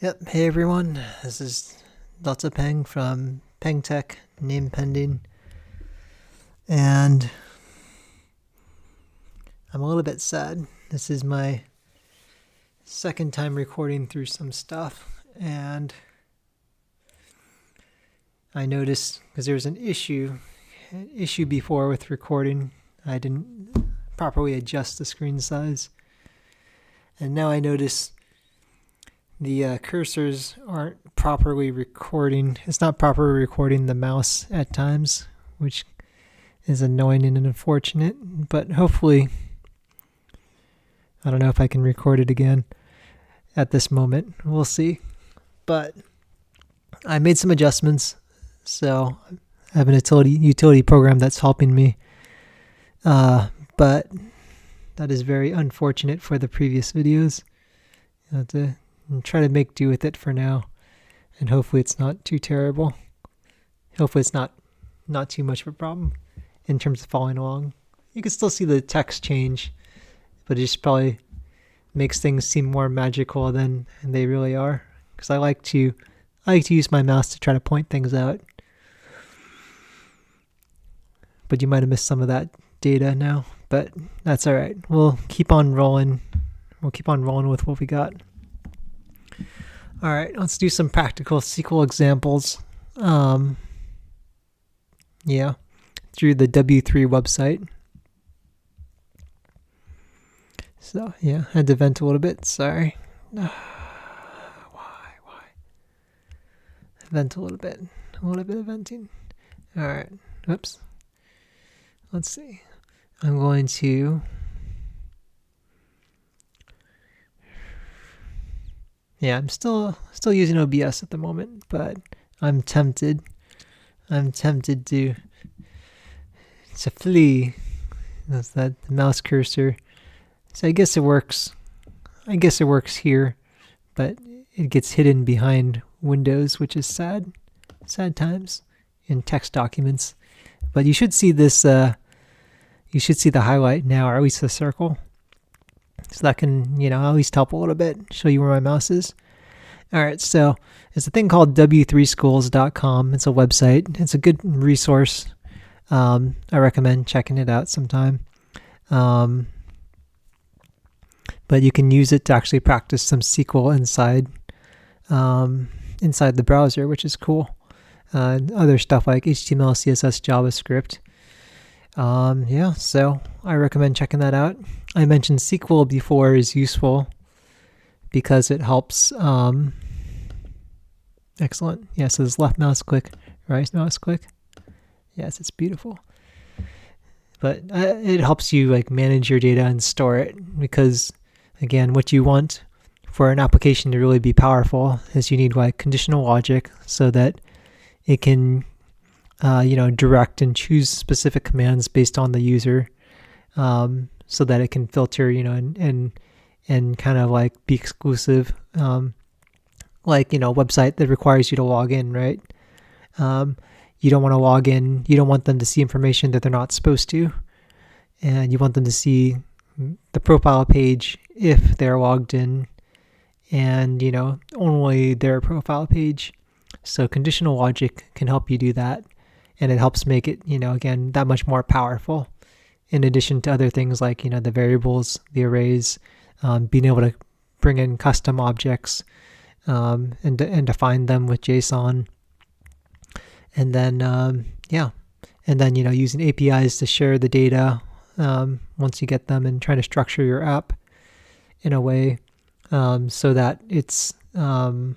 Yep, hey everyone, this is Delta Peng from Peng Tech, name pending, and I'm a little bit sad. This is my second time recording through some stuff, and I noticed, because there was an issue before with recording, I didn't properly adjust the screen size, and now I notice the cursors aren't properly recording. It's not properly recording the mouse at times, which is annoying and unfortunate. But hopefully, I don't know if I can record it again at this moment. We'll see. But I made some adjustments, so I have an utility program that's helping me. But that is very unfortunate for the previous videos. I have to try to make do with it for now, and hopefully it's not too terrible. Hopefully it's not too much of a problem in terms of following along. You can still see the text change, but it just probably makes things seem more magical than they really are, because I like to use my mouse to try to point things out. But you might have missed some of that data now, but that's all right. We'll keep on rolling. We'll keep on rolling with what we got. All right, let's do some practical SQL examples. Through the W3 website. So, I had to vent a little bit. Sorry. Why? Vent a little bit of venting. All right. Oops. Let's see. I'm going to... I'm still using OBS at the moment, but I'm tempted to flee. That's that mouse cursor. So I guess it works. Here, but it gets hidden behind Windows, which is sad times in text documents. But you should see this. You should see the highlight now, or at least the circle. So that can, at least help a little bit, show you where my mouse is. All right, so it's a thing called w3schools.com. It's a website. It's a good resource. I recommend checking it out sometime. But you can use it to actually practice some SQL inside the browser, which is cool. Other stuff like HTML, CSS, JavaScript. So I recommend checking that out. I mentioned Sql before is useful because it helps. Excellent. Yes, so this left mouse click, right mouse click. Yes, it's beautiful. But it helps you manage your data and store it, because again, what you want for an application to really be powerful is you need conditional logic so that it can direct and choose specific commands based on the user, so that it can filter, and kind of be exclusive, website that requires you to log in, right? You don't want to log in. You don't want them to see information that they're not supposed to, and you want them to see the profile page if they're logged in, and only their profile page. So conditional logic can help you do that. And it helps make it, again, that much more powerful, in addition to other things like, the variables, the arrays, being able to bring in custom objects, and define them with JSON. And then, using APIs to share the data once you get them, and trying to structure your app in a way so that it's can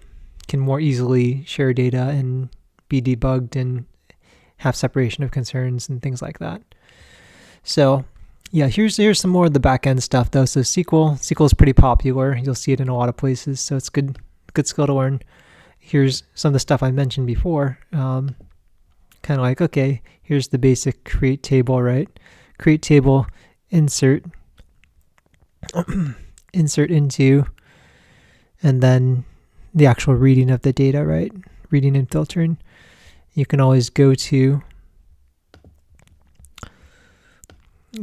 more easily share data and be debugged and have separation of concerns and things like that. So here's some more of the back-end stuff though. So SQL is pretty popular. You'll see it in a lot of places, so it's good skill to learn. Here's some of the stuff I mentioned before. Kind of okay, here's the basic create table, right? Create table, insert into, and then the actual reading of the data, right? Reading and filtering. You can always go to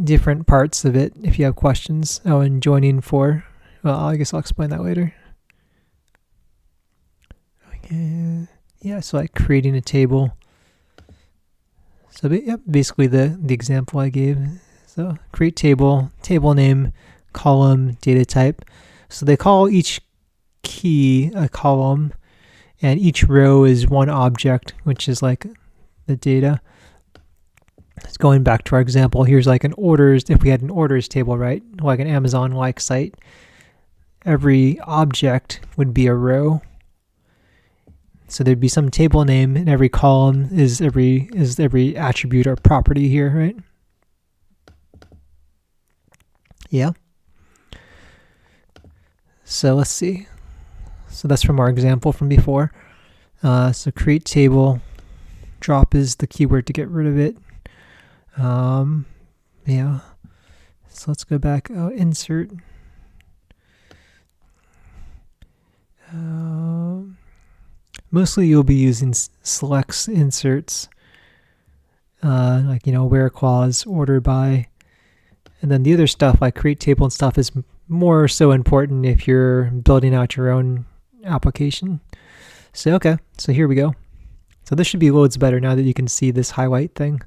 different parts of it if you have questions. And joining for, well, I guess I'll explain that later. Yeah, so like creating a table. So yep, basically the example I gave. So create table, table name, column, data type. So they call each key a column, and each row is one object, which is like the data. It's going back to our example. Here's like an orders. If we had an orders table, right, like an Amazon-like site, every object would be a row. So there'd be some table name, and every column is every attribute or property here, right? Yeah. So let's see. So that's from our example from before. So create table. Drop is the keyword to get rid of it. Yeah. So let's go back. Insert. Mostly you'll be using selects, inserts, like, where clause, order by. And then the other stuff like create table and stuff is more so important if you're building out your own application. So, okay, so here we go. So this should be loads better now that you can see this highlight thing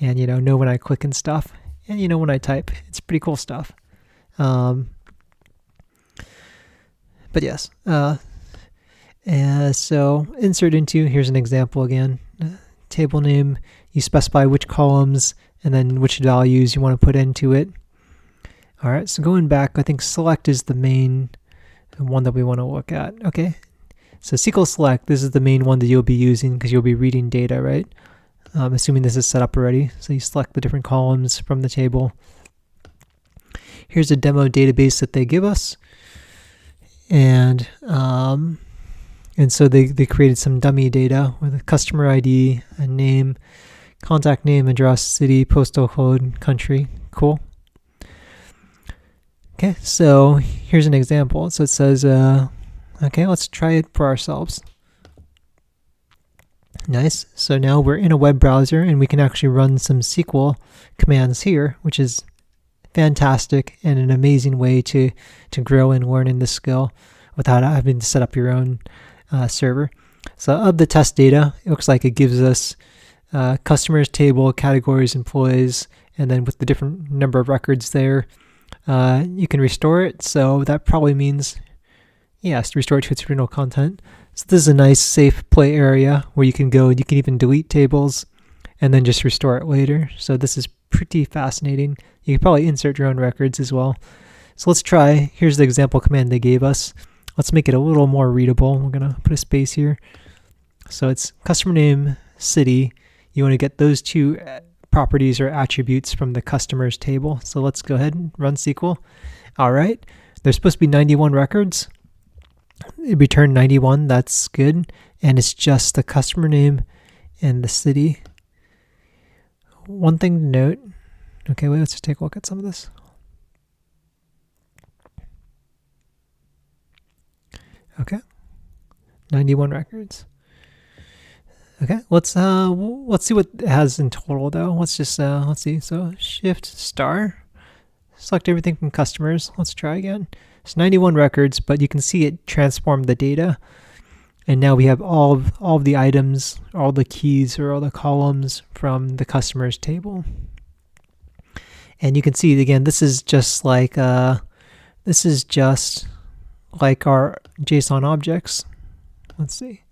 and, know when I click and stuff and, when I type. It's pretty cool stuff. But yes, so insert into, here's an example again. Table name, you specify which columns and then which values you want to put into it. All right, so going back, I think select is the main one that we want to look at. Okay, so SQL select, this is the main one that you'll be using because you'll be reading data, right? Assuming this is set up already. So you select the different columns from the table. Here's a demo database that they give us. And so they created some dummy data with a customer ID, a name, contact name, address, city, postal code, country. Cool. Okay, so here's an example. So it says, okay, let's try it for ourselves. Nice. So now we're in a web browser and we can actually run some SQL commands here, which is fantastic and an amazing way to grow and learn in this skill without having to set up your own server. So of the test data, it looks like it gives us customers table, categories, employees, and then with the different number of records there, you can restore it. So that probably means, yes, restore it to its original content. So this is a nice safe play area where you can go and you can even delete tables and then just restore it later. So this is pretty fascinating. You can probably insert your own records as well. So let's try. Here's the example command they gave us. Let's make it a little more readable. We're going to put a space here. So it's customer name, city. You want to get those two properties or attributes from the customers table. So let's go ahead and run SQL. All right. There's supposed to be 91 records. It returned 91. That's good. And it's just the customer name and the city. One thing to note. Okay, wait, let's just take a look at some of this. Okay. 91 records. Okay, let's see what it has in total though. Let's just let's see. So shift star, select everything from customers. Let's try again. It's 91 records, but you can see it transformed the data. And now we have all of the items, all the keys or all the columns from the customers table. And you can see again, this is just like our JSON objects. Let's see.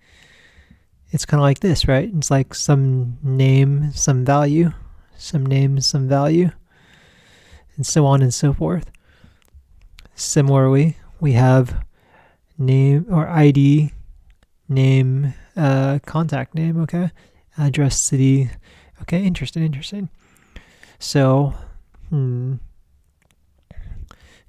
It's kind of like this, right? It's like some name, some value, some name, some value, and so on and so forth. Similarly, we have name or ID, name, contact name, okay, address, city, okay, interesting. So,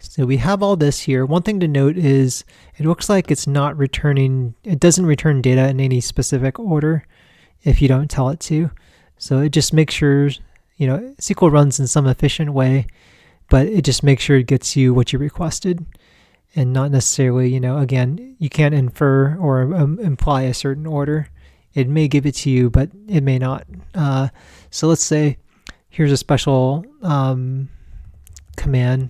so we have all this here. One thing to note is it looks like it's not returning, it doesn't return data in any specific order if you don't tell it to. So it just makes sure, SQL runs in some efficient way, but it just makes sure it gets you what you requested and not necessarily, again, you can't infer or imply a certain order. It may give it to you, but it may not. So let's say here's a special command.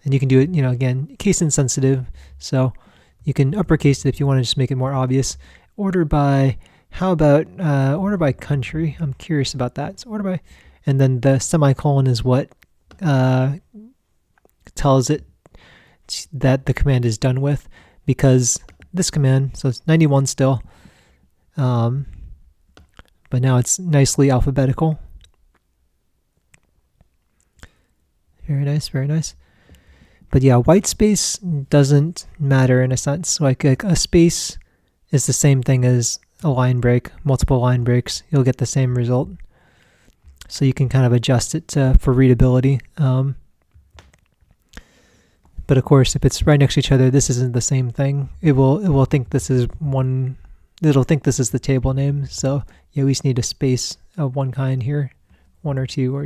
And you can do it, again, case insensitive. So you can uppercase it if you want to just make it more obvious. order by, how about order by country? I'm curious about that. So order by, and then the semicolon is what tells it that the command is done with, because this command, so it's 91 still, but now it's nicely alphabetical. Very nice, very nice. But yeah, white space doesn't matter in a sense. Like a space is the same thing as a line break, multiple line breaks, you'll get the same result. So you can kind of adjust it for readability. But of course, if it's right next to each other, this isn't the same thing. It will think this is one. It'll think this is the table name. So you at least need a space of one kind here, 1 or 2, or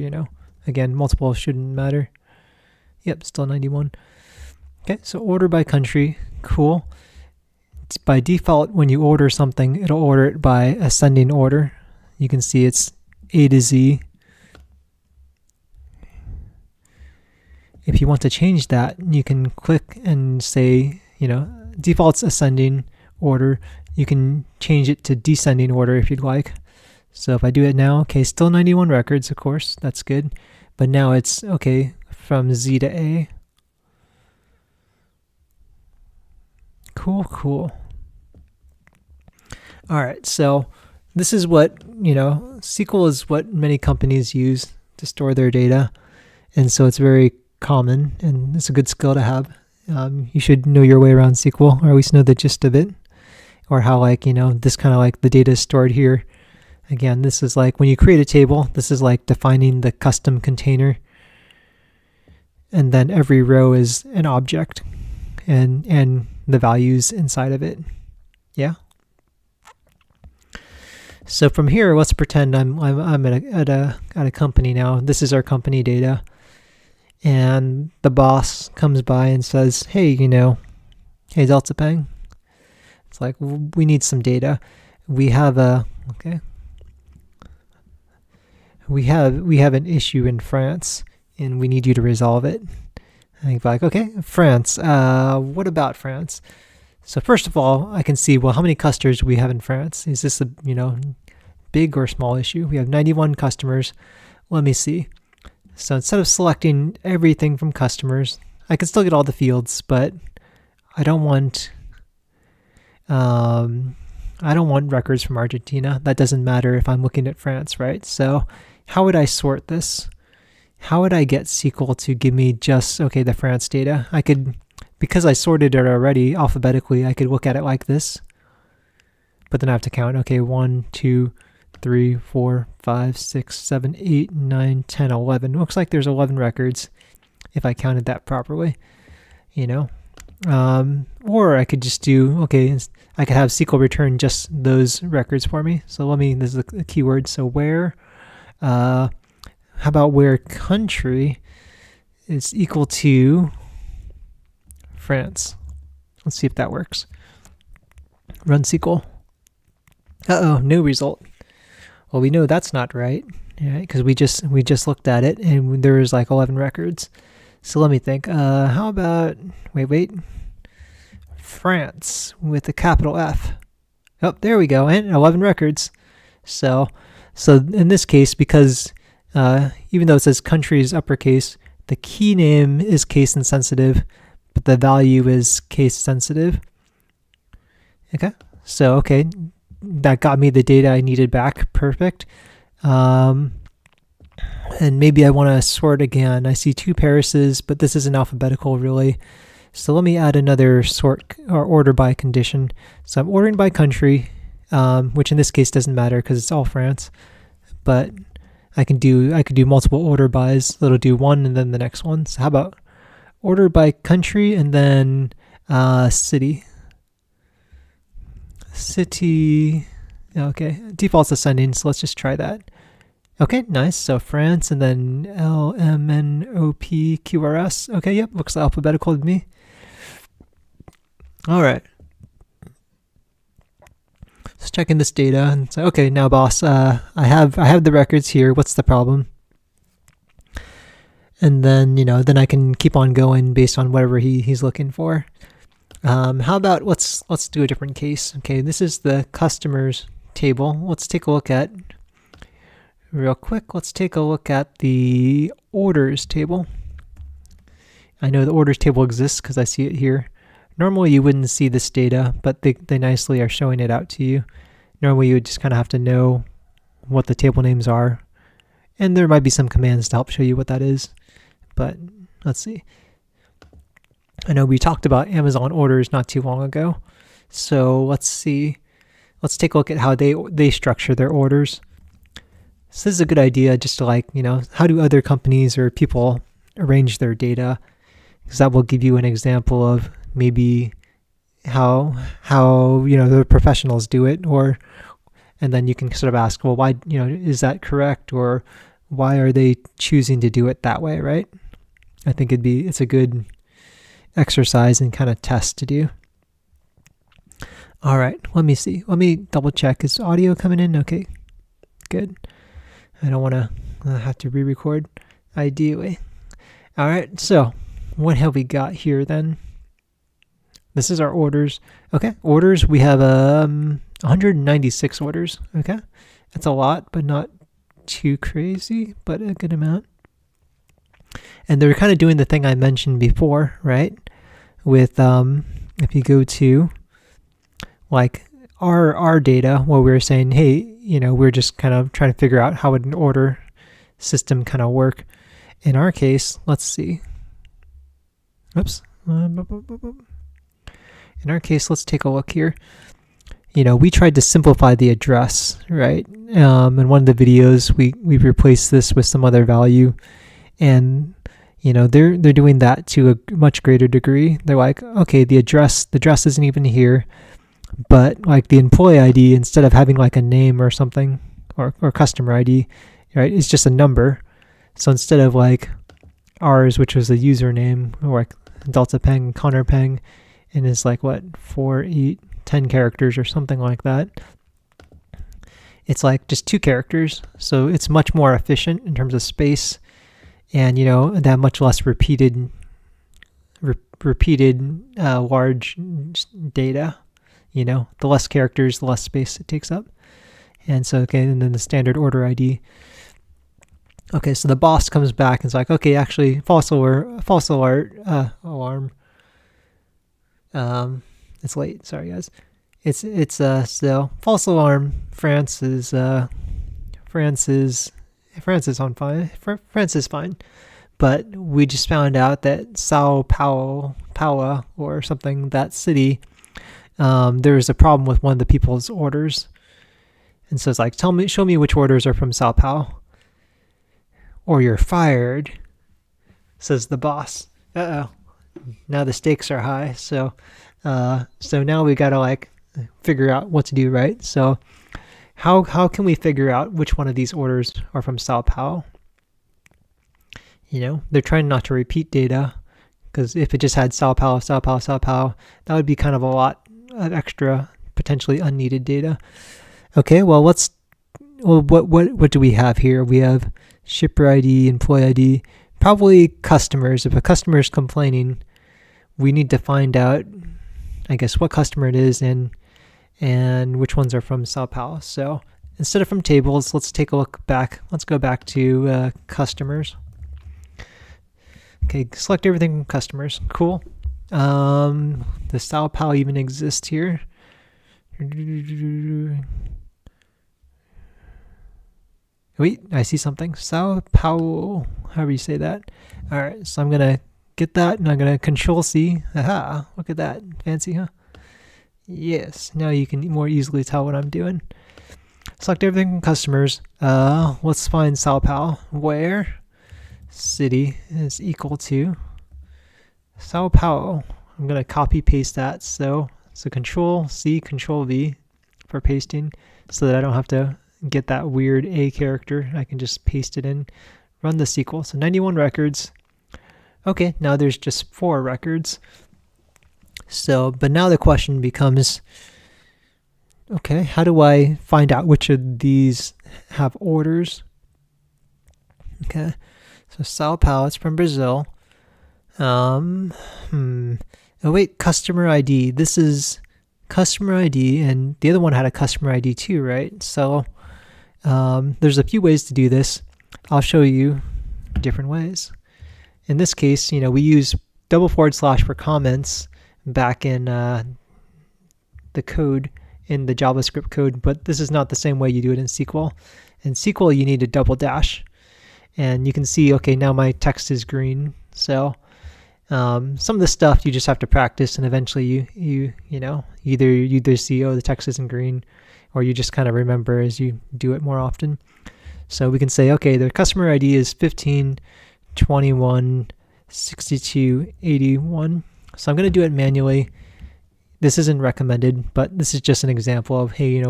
again, multiple shouldn't matter. Yep, still 91. Okay, so order by country, cool. By default, when you order something, it'll order it by ascending order. You can see it's A to Z. If you want to change that, you can click and say, default's ascending order. You can change it to descending order if you'd like. So if I do it now, okay, still 91 records, of course, that's good. But now it's, okay, from Z to A. Cool. All right, so this is what, SQL is what many companies use to store their data. And so it's very common, and it's a good skill to have. You should know your way around SQL, or at least know the gist of it, or how this kind of like the data is stored here. Again, this is like when you create a table, this is like defining the custom container, and then every row is an object and the values inside of it. Yeah. So from here, let's pretend I'm at a company now. This is our company data. And the boss comes by and says, hey, hey, Delta Peng. It's like, we need some data. We have we have an issue in France, and we need you to resolve it. And you're like, okay, France. What about France? So first of all, I can see, well, how many customers do we have in France? Is this a big or small issue? We have 91 customers. Let me see. So instead of selecting everything from customers, I can still get all the fields, but I don't want records from Argentina. That doesn't matter if I'm looking at France, right? So how would I sort this? How would I get SQL to give me just, the France data? I could, because I sorted it already alphabetically, I could look at it like this, but then I have to count, 1, 2, 3, 4, 5, 6, 7, 8, 9, 10, 11. Looks like there's 11 records if I counted that properly, or I could just do, I could have SQL return just those records for me. So this is a keyword. So where, how about where country is equal to France? Let's see if that works. Run SQL. No result. Well, we know that's not right, because we just looked at it and there was like 11 records. So let me think. How about wait, France with a capital F. Oh, there we go, and 11 records. So in this case, because even though it says country is uppercase, the key name is case insensitive, but the value is case sensitive. Okay, so that got me the data I needed back. Perfect. And maybe I want to sort again. I see 2 Parises, but this isn't alphabetical really. So let me add another sort or order by condition. So I'm ordering by country, which in this case doesn't matter because it's all France. But I could do multiple order bys. It'll do one and then the next one. So how about order by country and then city. City, okay, default's ascending, so let's just try that. Okay, nice. So France and then LMNOPQRS. Okay, yep, looks alphabetical to me. All right. Just checking this data and say, okay, now boss, I have the records here. What's the problem? And then then I can keep on going based on whatever he's looking for. How about let's do a different case. Okay, this is the customers table. Let's take a look at real quick. Let's take a look at the orders table. I know the orders table exists because I see it here. Normally you wouldn't see this data, but they nicely are showing it out to you. Normally you would just kind of have to know what the table names are, and there might be some commands to help show you what that is. But let's see. I know we talked about Amazon orders not too long ago, so let's see. Let's take a look at how they structure their orders. So this is a good idea, just to like, how do other companies or people arrange their data? Because that will give you an example of maybe how the professionals do it, and then you can sort of ask, well, why, is that correct, or why are they choosing to do it that way, right? I think it's a good exercise and kind of test to do. All right, let me see. Let me double check. Is audio coming in? Okay, good. I don't want to have to re-record, ideally. All right, so what have we got here then? This is our orders. Okay, orders, we have 196 orders. Okay, that's a lot, but not too crazy, but a good amount. And they're kind of doing the thing I mentioned before, right? With if you go to like our data, where we were saying, hey, we're just kind of trying to figure out how would an order system kind of work. In our case, let's see. Oops. In our case, let's take a look here. We tried to simplify the address, right? In one of the videos, we replaced this with some other value, and they're doing that to a much greater degree. They're like, okay, the address isn't even here, but like the employee ID, instead of having like a name or something, or customer ID, right, it's just a number. So instead of like ours, which was a username, or like Delta Peng, Connor Peng, and it's like what, 4, 8, 10 characters or something like that. It's like just 2 characters, so it's much more efficient in terms of space, and that much less repeated large data. The less characters, the less space it takes up. And so, okay, and then the standard order ID. Okay, so the boss comes back and it's like, okay, actually, false alert, alarm. It's late. Sorry, guys. It's so false alarm. France is on fine. France is fine, but we just found out that Sao Paulo or something, that city, there was a problem with one of the people's orders, and so it's like, show me which orders are from Sao Paulo, or you're fired, says the boss. Now the stakes are high, so now we gotta like figure out what to do, right? So how can we figure out which one of these orders are from Sao Paulo? They're trying not to repeat data, because if it just had Sao Paulo, that would be kind of a lot of extra, potentially unneeded data. Okay, well what do we have here? We have shipper ID, employee ID, probably customers. If a customer is complaining, we need to find out, I guess, what customer it is and which ones are from Sao Paulo. So instead of from tables, let's take a look back. Let's go back to customers. Okay, select everything from customers. Cool. The Sao Paulo even exists here. Wait, I see something. Sao Paulo, however you say that. All right, so I'm going to get that, and I'm going to Control-C. Aha, look at that. Fancy, huh? Yes, now you can more easily tell what I'm doing. Select everything from customers. Let's find Sao Paulo. Where city is equal to Sao Paulo. I'm going to copy paste that. So Control-C, Control-V for pasting, so that I don't have to get that weird A character. I can just paste it in, run the SQL. So 91 records. Okay, now there's just 4 records. So, but now the question becomes, okay, how do I find out which of these have orders? Okay, so Sao Paulo, it's from Brazil. Oh wait, customer ID. This is customer ID, and the other one had a customer ID too, right? So there's a few ways to do this. I'll show you different ways. In this case, we use // for comments back in the code, in the JavaScript code, but this is not the same way you do it in SQL. In SQL, you need a double-, and you can see, okay, now my text is green. So some of the stuff you just have to practice, and eventually you either see, oh, the text isn't green, or you just kind of remember as you do it more often. So we can say, okay, the customer ID is 15, 21, 62, 81. So I'm going to do it manually. This isn't recommended, but this is just an example of, hey,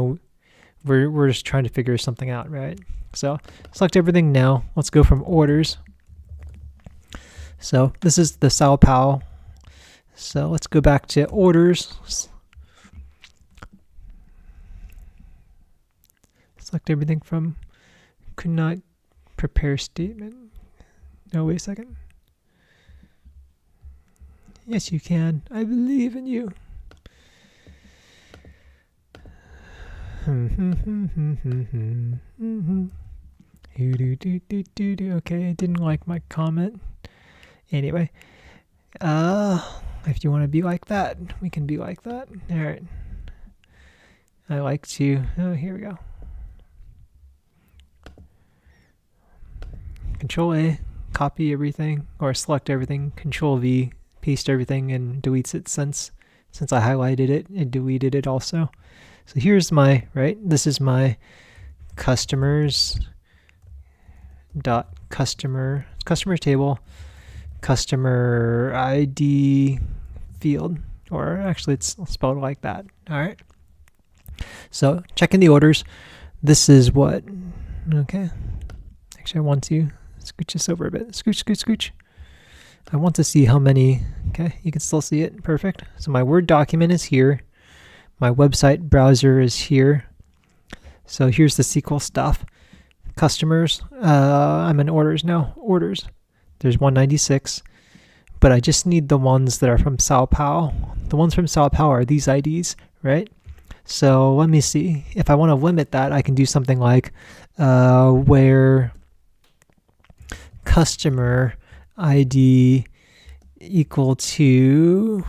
we're just trying to figure something out, right? So select everything now. Let's go from orders. So this is the Sql Pt2. So let's go back to orders. Select everything from could not prepare statement. No, wait a second. Yes, you can. I believe in you. Okay, I didn't like my comment. Anyway, if you want to be like that, we can be like that. All right. I like to, here we go. Control A, copy everything, or select everything. Control V, paste everything, and deletes it since I highlighted it. It deleted it also. So here's my, this is my customer table, customer ID field, or actually it's spelled like that. All right. So checking the orders. This is what, okay. Actually, I want to scooch this over a bit. Scooch, scooch, scooch. I want to see how many, okay, you can still see it, perfect. So my Word document is here. My website browser is here. So here's the SQL stuff. Customers, I'm in orders now. Orders, there's 196, but I just need the ones that are from Sql Pt2. The ones from Sql Pt2 are these IDs, right? So let me see. If I want to limit that, I can do something like where customer ID equal to,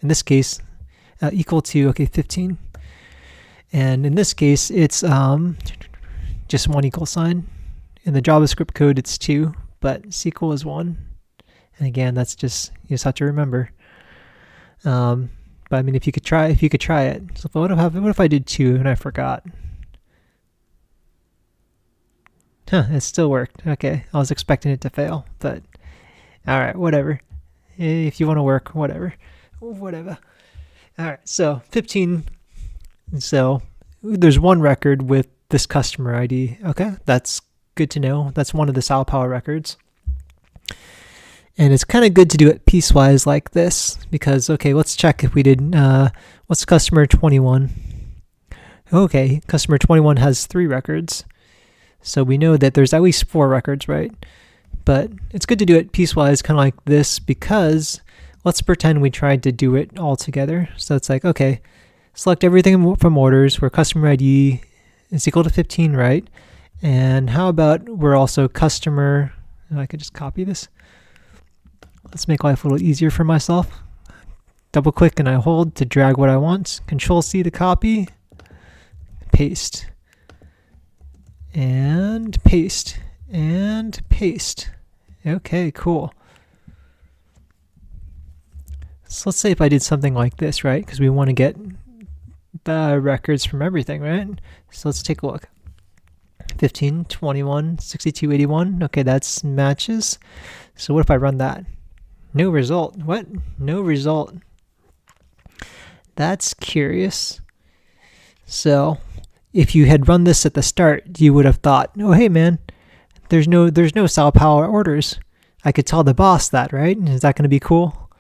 in this case, equal to, okay, 15. And in this case, it's just one equal sign. In the JavaScript code, it's 2, but SQL is 1. And again, that's just, you just have to remember. But I mean, if you could try it. So what if I did 2 and I forgot? It still worked. Okay, I was expecting it to fail, but all right, whatever. If you want to work, whatever. All right, so 15. So there's one record with this customer ID. Okay, that's good to know. That's one of the Sql Pt2 records. And it's kind of good to do it piecewise like this because, okay, let's check if we did, what's customer 21? Okay, customer 21 has 3 records. So we know that there's at least 4 records, right? But it's good to do it piecewise, kind of like this, because let's pretend we tried to do it all together. So it's like, okay, select everything from orders where customer ID is equal to 15, right? And how about we're also customer, and I could just copy this. Let's make life a little easier for myself. Double click and I hold to drag what I want. Control C to copy, paste, and paste, and paste. Okay, cool. So let's say if I did something like this, right? Because we want to get the records from everything, right? So let's take a look. 15, 21, 62, 81. Okay, that's matches. So what if I run that? No result. What? No result. That's curious. So if you had run this at the start, you would have thought, oh, hey, man, there's no Sql Pt2 orders. I could tell the boss that, right? Is that going to be cool?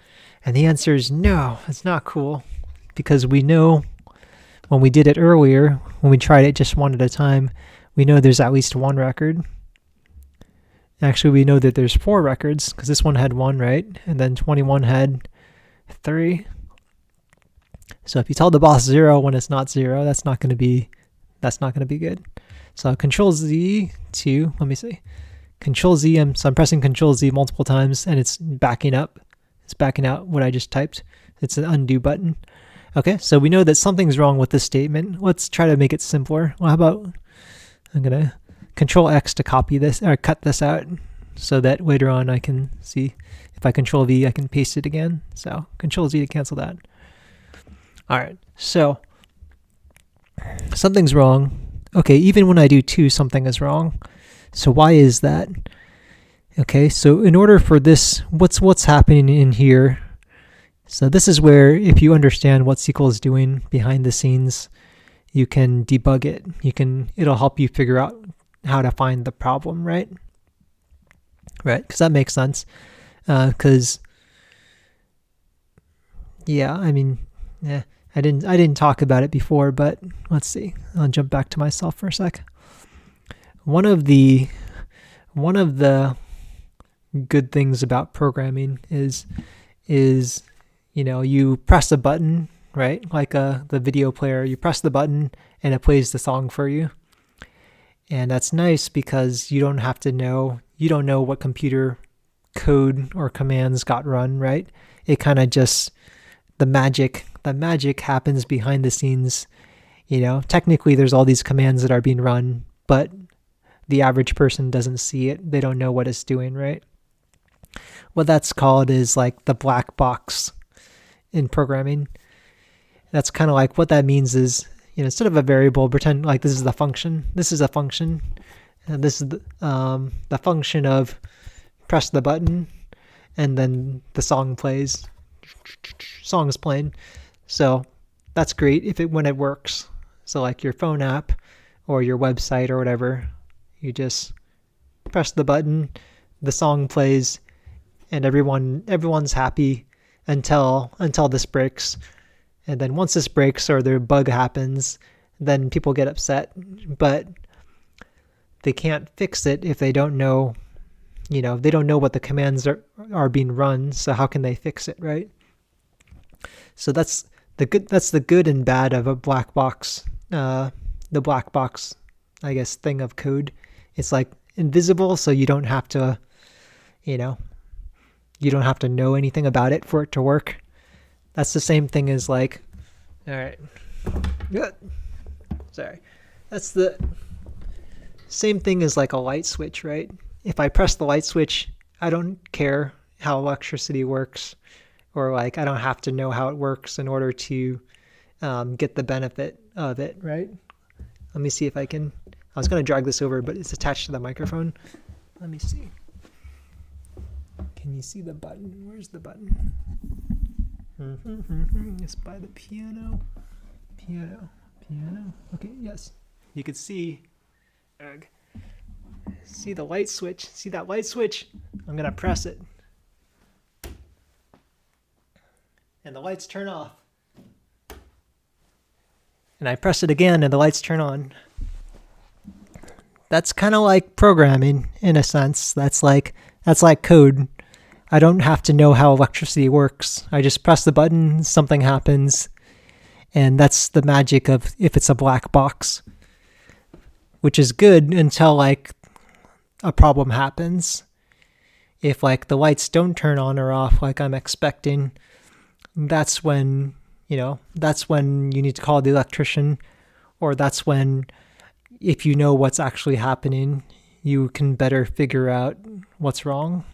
And the answer is no, it's not cool, because we know when we did it earlier, when we tried it just one at a time, we know there's at least 1 record. Actually, we know that there's 4 records because this one had 1, right? And then 21 had 3. So if you tell the boss 0 when it's not 0, that's not going to be good. So Control Z to, let me see, Control Z, so I'm pressing Control Z multiple times and it's backing up. It's backing out what I just typed. It's an undo button. Okay, so we know that something's wrong with this statement. Let's try to make it simpler. Well, how about, I'm gonna Control X to copy this or cut this out so that later on I can see, if I Control V, I can paste it again. So Control Z to cancel that. All right, so something's wrong. Okay, even when I do 2, something is wrong. So why is that? Okay, so in order for this, what's happening in here? So this is where, if you understand what SQL is doing behind the scenes, you can debug it. It'll help you figure out how to find the problem, right? Right, because that makes sense. Because I didn't talk about it before, but let's see. I'll jump back to myself for a sec. One of the good things about programming is you press a button, right? Like the video player, you press the button and it plays the song for you. And that's nice because you don't know what computer code or commands got run, right? It kind of just, the magic happens behind the scenes. Technically there's all these commands that are being run, but the average person doesn't see it. They don't know what it's doing, right? What that's called is like the black box in programming. That's kind of like, what that means is, instead of a variable, pretend like this is the function. This is a function. And this is the function of press the button and then the song plays. Song is playing. So that's great when it works. So like your phone app or your website or whatever, you just press the button, the song plays, and everyone's happy until this breaks. And then once this breaks or the bug happens, then people get upset, but they can't fix it if they don't know, they don't know what the commands are being run. So how can they fix it, right? So that's the good and bad of a black box, the black box, I guess, thing of code. It's like invisible, so you don't have to, know anything about it for it to work. That's the same thing as like, all right, good. Sorry. That's the same thing as like a light switch, right? If I press the light switch, I don't care how electricity works, or like I don't have to know how it works in order to get the benefit of it, right? Let me see if I can. I was going to drag this over, but it's attached to the microphone. Let me see. Can you see the button? Where's the button? It's by the piano. Piano. Okay, yes. You can see. See the light switch? See that light switch? I'm going to press it. And the lights turn off. And I press it again and the lights turn on. That's kind of like programming in a sense. That's like code. I don't have to know how electricity works. I just press the button, something happens, and that's the magic of if it's a black box, which is good until like a problem happens. If like the lights don't turn on or off like I'm expecting, that's when you need to call the electrician, or that's when, if you know what's actually happening, you can better figure out what's wrong.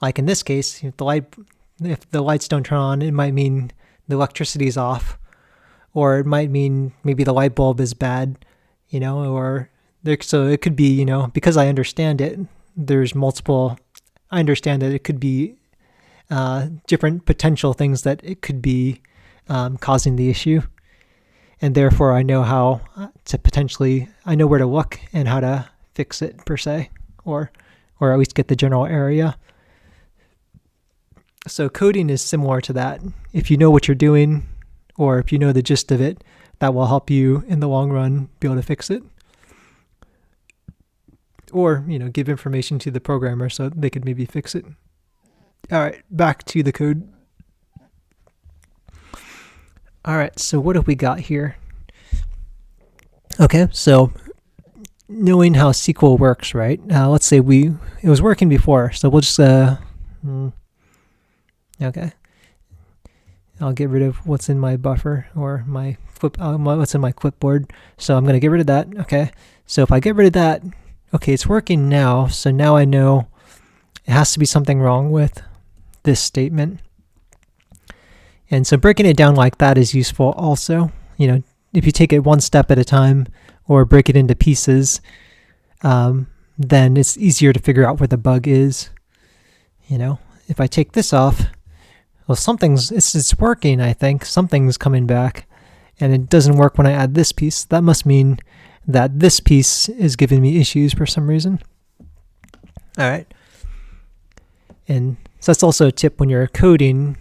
Like in this case, if the lights don't turn on, it might mean the electricity is off, or it might mean maybe the light bulb is bad, so it could be, because I understand it, I understand that it could be different potential things that it could be causing the issue. And therefore I know how I know where to look and how to fix it per se, or at least get the general area. So coding is similar to that. If you know what you're doing, or if you know the gist of it, that will help you in the long run be able to fix it. Or, give information to the programmer so they could maybe fix it. All right, back to the code. All right, so what have we got here? Okay, so knowing how SQL works, right? Let's say it was working before, so we'll just okay. I'll get rid of what's in my buffer or what's in my clipboard. So I'm going to get rid of that. Okay. So if I get rid of that, okay, it's working now. So now I know it has to be something wrong with this statement. And so breaking it down like that is useful also. You know, if you take it one step at a time or break it into pieces, then it's easier to figure out where the bug is. You know, if I take this off, well, it's working, I think. Something's coming back, and it doesn't work when I add this piece. That must mean that this piece is giving me issues for some reason. All right. And so that's also a tip when you're coding.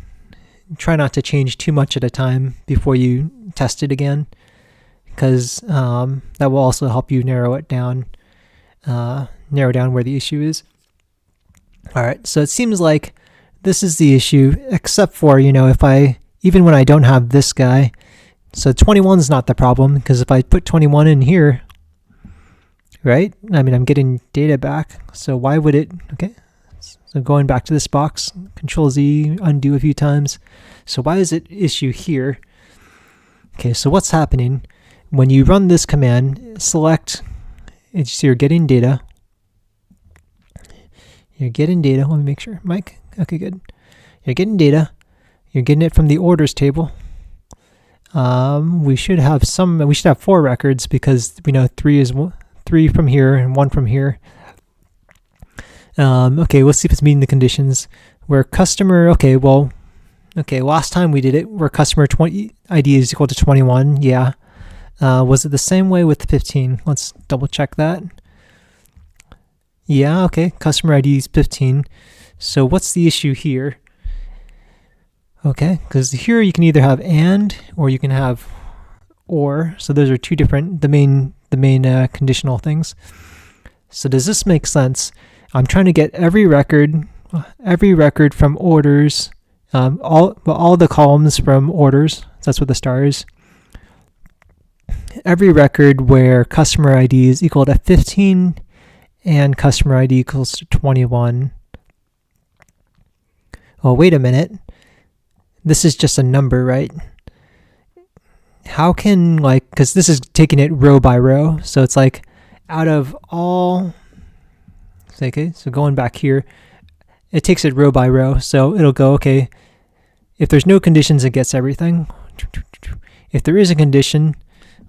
Try not to change too much at a time before you test it again, because that will also help you narrow down where the issue is. All right. So it seems like this is the issue, except for, even when I don't have this guy. So 21 is not the problem, because if I put 21 in here, right? I mean, I'm getting data back. So why would it, okay. So going back to this box, Control Z, undo a few times. So why is it issue here? Okay, so what's happening? When you run this command, select, so you're getting data. Let me make sure, Mike. Okay, good. You're getting data. You're getting it from the orders table. We should have 4 records, because we know 3 from here and 1 from here. Okay, let's see if it's meeting the conditions. Where customer, last time we did it, where customer ID is equal to 21. Yeah. Was it the same way with 15? Let's double check that. Yeah, okay, customer ID is 15. So what's the issue here? Okay, because here you can either have and, or you can have or. So those are two different, the main conditional things. So does this make sense? I'm trying to get every record from orders, all the columns from orders. That's what the star is. Every record where customer ID is equal to 15 and customer ID equals to 21. Well, wait a minute. This is just a number, right? How can, because this is taking it row by row. So it's like out of all, okay, so going back here, it takes it row by row. So it'll go, okay, if there's no conditions, it gets everything. If there is a condition,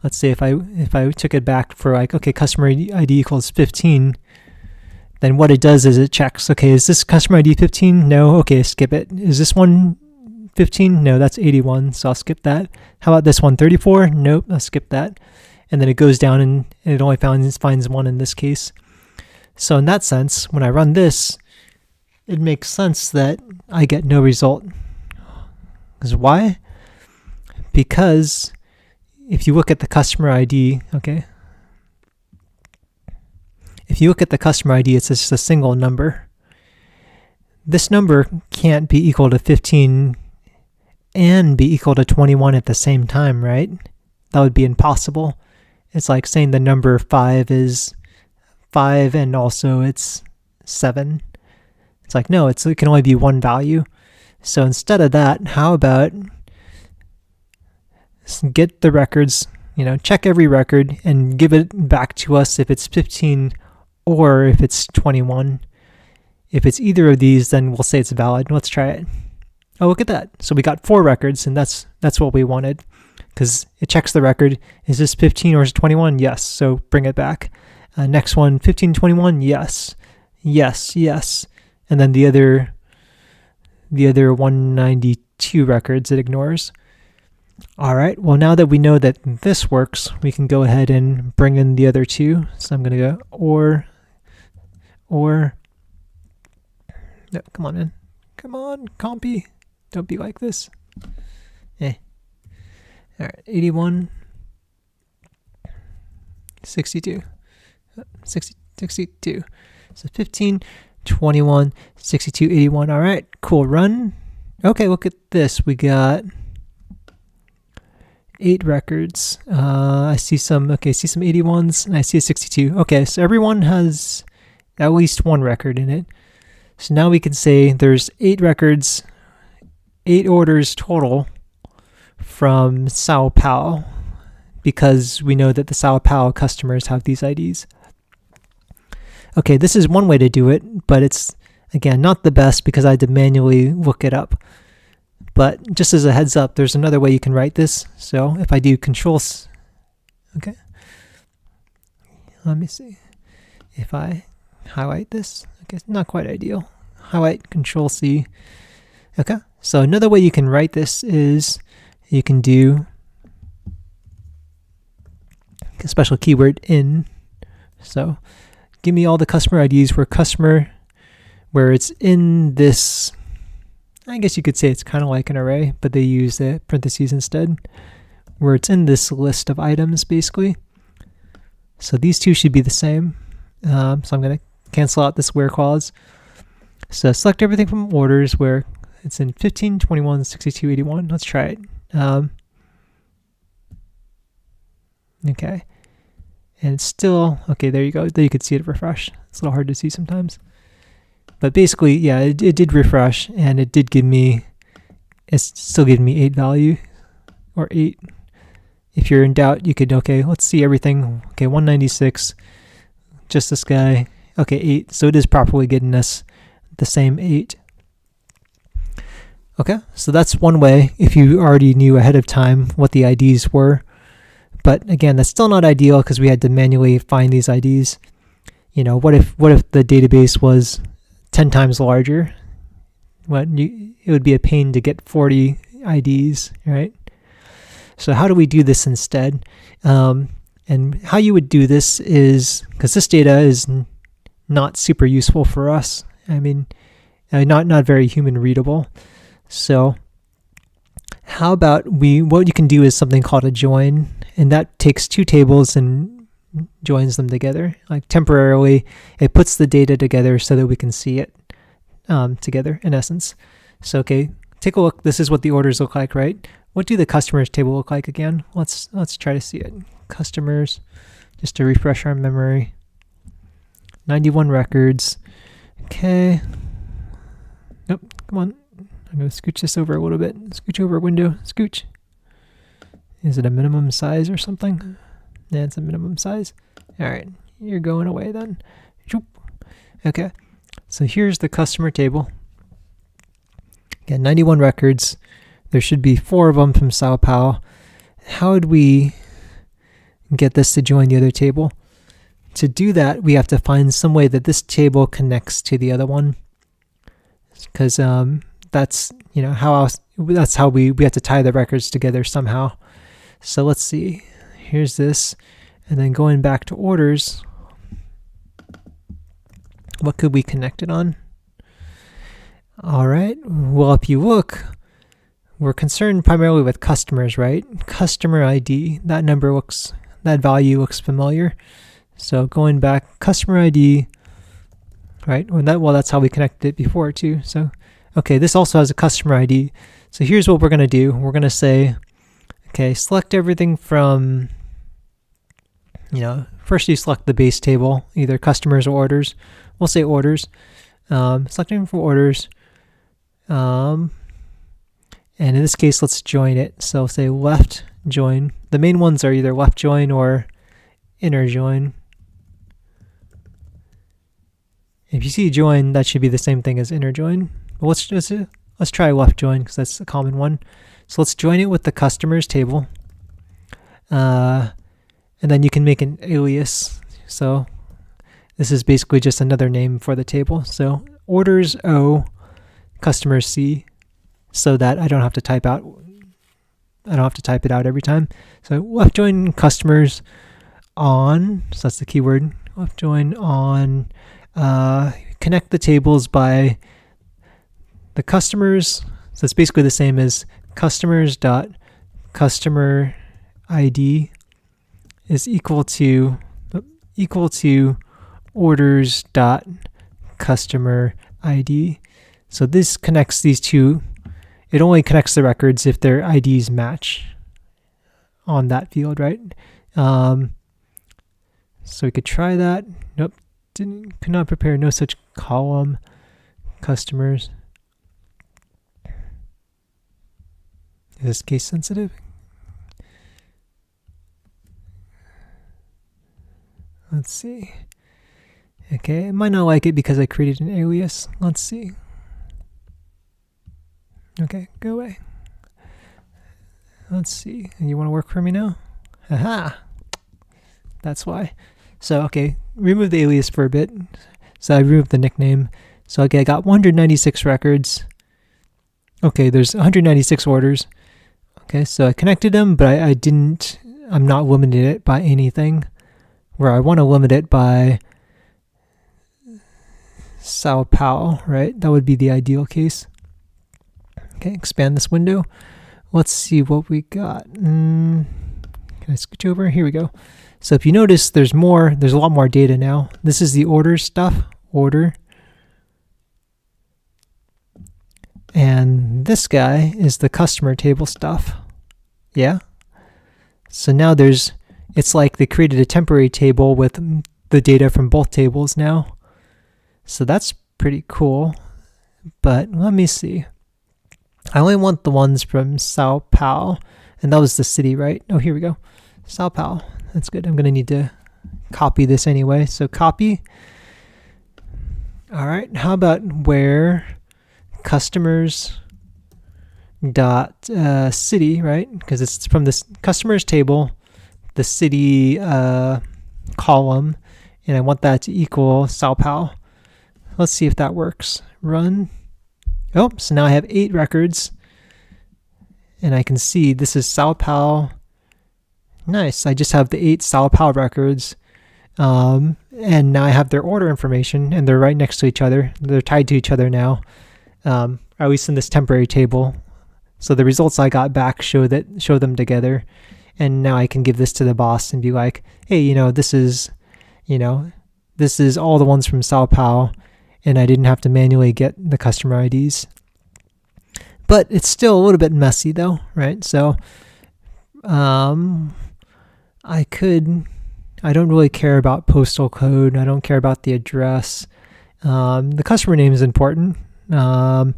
let's say if I took it back for okay, customer ID equals 15, then what it does is it checks, okay, is this customer ID 15? No, okay, skip it. Is this one 15? No, that's 81, so I'll skip that. How about this one, 34? Nope, I'll skip that. And then it goes down and it only finds one in this case. So in that sense, when I run this, it makes sense that I get no result. Because why? Because if you look at the customer ID, okay, if you look at the customer ID, it's just a single number. This number can't be equal to 15 and be equal to 21 at the same time, right? That would be impossible. It's like saying the number 5 is 5 and also it's 7. It's like, no, it can only be one value. So instead of that, how about get the records, check every record and give it back to us if it's 15 or if it's 21. If it's either of these, then we'll say it's valid. Let's try it. Oh, look at that. So we got 4 records, and that's what we wanted, because it checks the record. Is this 15 or is it 21? Yes. So bring it back. Next one, 15, 21? Yes. Yes, yes. And then the other 192 records it ignores. All right, well, now that we know that this works, we can go ahead and bring in the other 2. So I'm going to go or, no, come on, man. Come on, compy. Don't be like this. All right, 81, 62, 62. So 15, 21, 62, 81. All right, cool, run. Okay, look at this. We got 8 records. I see some 81s, and I see a 62. Okay, so everyone has at least one record in it. So now we can say there's 8 records, 8 orders total from Sql Pt2, because we know that the Sql Pt2 customers have these IDs. Okay, this is one way to do it, but it's, again, not the best because I had to manually look it up. But just as a heads up, there's another way you can write this. So if I do okay, let me see. If I highlight this, okay, it's not quite ideal. Highlight, Control-C. Okay, so another way you can write this is you can do a special keyword in. So give me all the customer IDs where it's in this. I guess you could say it's kind of like an array, but they use the parentheses instead, where it's in this list of items, basically. So these two should be the same. So I'm going to cancel out this where clause. So select everything from orders where it's in 15, 21, 62, 81. Let's try it. Okay. And it's still, okay, there you go. There you could see it refresh. It's a little hard to see sometimes. But basically, yeah, it did refresh, and it did give me, it's still giving me 8 value, or 8. If you're in doubt, you could, okay, let's see everything. Okay, 196, just this guy. Okay, 8. So it is properly getting us the same 8. Okay, so that's one way if you already knew ahead of time what the IDs were. But again, that's still not ideal because we had to manually find these IDs. You know, what if the database was 10 times larger? It would be a pain to get 40 IDs, right? So how do we do this instead? And how you would do this is, because this data is not super useful for us. I mean, not very human readable. So how about what you can do is something called a join, and that takes 2 tables and joins them together. Like temporarily, it puts the data together so that we can see it together, in essence. So okay, take a look. This is what the orders look like, right? What do the customers table look like again? Let's try to see it. Customers, just to refresh our memory. 91 records. Okay. Nope, come on. I'm going to scooch this over a little bit. Scooch over window. Scooch. Is it a minimum size or something? Yeah, it's a minimum size. All right, you're going away then. Okay, so here's the customer table. Again, 91 records. There should be 4 of them from Sql Pt2. How would we get this to join the other table? To do that, we have to find some way that this table connects to the other one, because that's, you know, how else. That's how we have to tie the records together somehow. So let's see. Here's this, and then going back to orders, what could we connect it on? All right. Well, if you look, we're concerned primarily with customers, right? Customer ID. That value looks familiar. So going back, customer ID, right? Well, that's how we connected it before too. So, okay, this also has a customer ID. So here's what we're going to do. We're going to say, okay, select everything from, first you select the base table, either customers or orders. We'll say orders. Selecting from orders. And in this case, let's join it. So say left join. The main ones are either left join or inner join. If you see join, that should be the same thing as inner join. But let's try left join because that's a common one. So let's join it with the customers table. And then you can make an alias. So this is basically just another name for the table. So orders O, customers C, so that I don't have to type it out every time. So left join customers on, so that's the keyword, left join on, connect the tables by the customers. So it's basically the same as customers dot customer ID is equal to orders dot customer ID. So this connects these two. It only connects the records if their IDs match. on that field, right? So we could try that. Nope, could not prepare no such column. Customers. Is this case sensitive? Let's see. Okay, it might not like it because I created an alias. Let's see. Okay, go away. Let's see. You want to work for me now? Aha! That's why. So, okay, remove the alias for a bit. So I removed the nickname. So, okay, I got 196 records. Okay, there's 196 orders. Okay, so I connected them, but I'm not limiting it by anything. Where I want to limit it by Sql Pt2, right? That would be the ideal case. Okay, expand this window. Let's see what we got. Can I scooch over? Here we go. So if you notice, there's a lot more data now. This is the order stuff, order. And this guy is the customer table stuff. Yeah? So now it's like they created a temporary table with the data from both tables now. So that's pretty cool. But let me see. I only want the ones from Sql Pt2. And that was the city, right? Oh, here we go. Sql Pt2. That's good. I'm going to need to copy this anyway. So copy. All right. How about where customers dot city, right? Because it's from this customers table, the city column, and I want that to equal Sql Pt2. Let's see if that works. Run. Oh, so now I have 8 records, and I can see this is Sql Pt2. Nice. I just have the 8 Sql Pt2 records, and now I have their order information, and they're right next to each other. They're tied to each other now, at least in this temporary table. So the results I got back show them together, and now I can give this to the boss and be like, hey, this is all the ones from Sql Pt2, and I didn't have to manually get the customer IDs. But it's still a little bit messy though, right? So I don't really care about postal code. I don't care about the address. The customer name is important. And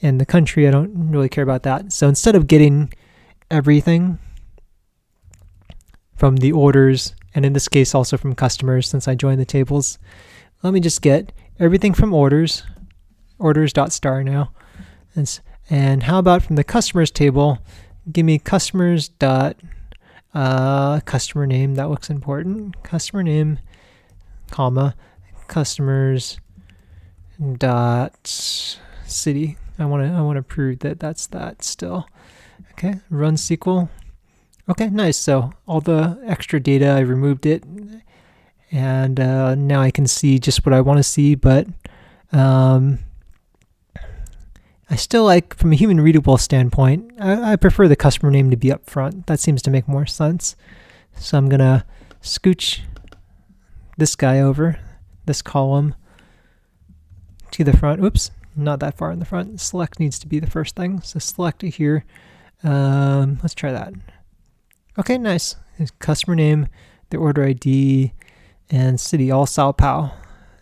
the country, I don't really care about that. So instead of getting everything from the orders, and in this case also from customers since I joined the tables, let me just get everything from orders star now. And how about from the customers table, give me customers dot customer name. That looks important. Customer name, comma, customers dot city. I want to prove that that's that still. Okay, run SQL. Okay, nice. So all the extra data, I removed it, and now I can see just what I want to see. But I still like, from a human readable standpoint, I prefer the customer name to be up front. That seems to make more sense. So I'm gonna scooch this guy over, this column, to the front. Oops. Not that far in the front. Select needs to be the first thing. So select it here. Let's try that. Okay, nice. Customer name, the order ID, and city, all Sql Pt2.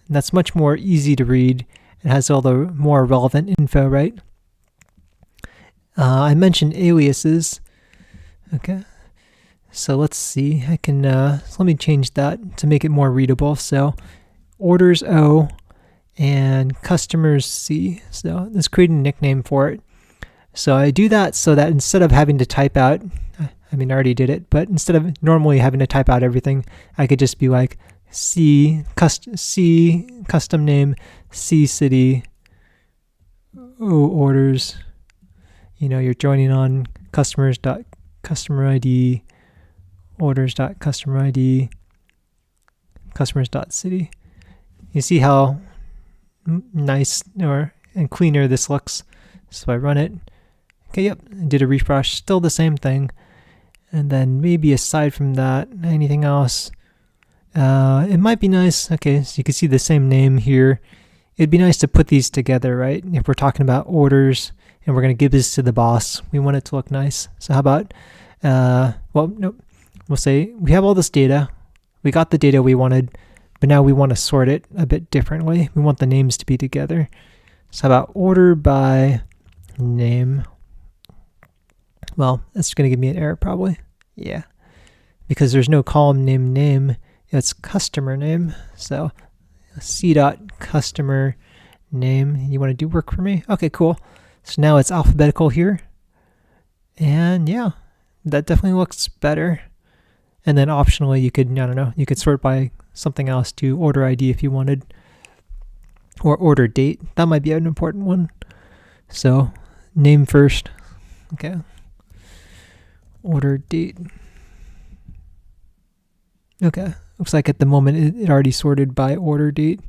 And that's much more easy to read. It has all the more relevant info, right? I mentioned aliases. Okay. So let's see. I can, so let me change that to make it more readable. So orders O, and customers C. So let's create a nickname for it. So I do that so that instead of having to type out, I already did it, but instead of normally having to type out everything, I could just be like C custom name, C city, O orders. You're joining on customers.customer ID, orders.customer ID, customers.city. You see how nice and cleaner this looks. So I run it. Okay, yep, I did a refresh, still the same thing. And then maybe aside from that, anything else? It might be nice. Okay, so you can see the same name here. It'd be nice to put these together, right? If we're talking about orders and we're going to give this to the boss, we want it to look nice. So how about well, no, we'll say we have all this data. We got the data we wanted, but now we want to sort it a bit differently. We want the names to be together. So how about order by name? Well, that's going to give me an error probably. Yeah, because there's no column name. It's customer name. So c.customer name. You want to do work for me? Okay, cool. So now it's alphabetical here. And yeah, that definitely looks better. And then optionally, you could, I don't know, you could sort by something else to order ID if you wanted, or order date. That might be an important one. So name first. Okay. Order date. Okay. Looks like at the moment it already sorted by order date.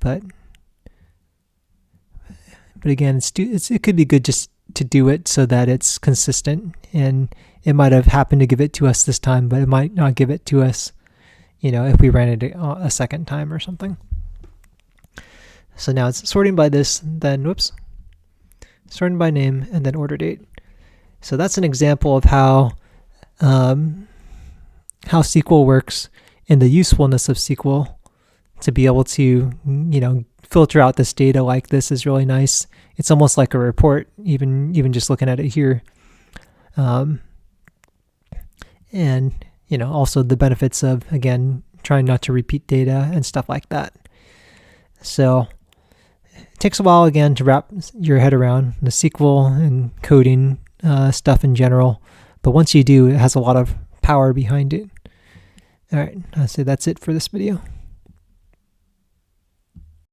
But again, it could be good just to do it so that it's consistent, and it might have happened to give it to us this time, but it might not give it to us, if we ran it a second time or something. So now it's sorting by this, then sorting by name, and then order date. So that's an example of how SQL works and the usefulness of SQL to be able to, filter out this data like this is really nice. It's almost like a report, even just looking at it here. And, also the benefits of, again, trying not to repeat data and stuff like that. So it takes a while, again, to wrap your head around the SQL and coding stuff in general. But once you do, it has a lot of power behind it. All right, I'll say that's it for this video.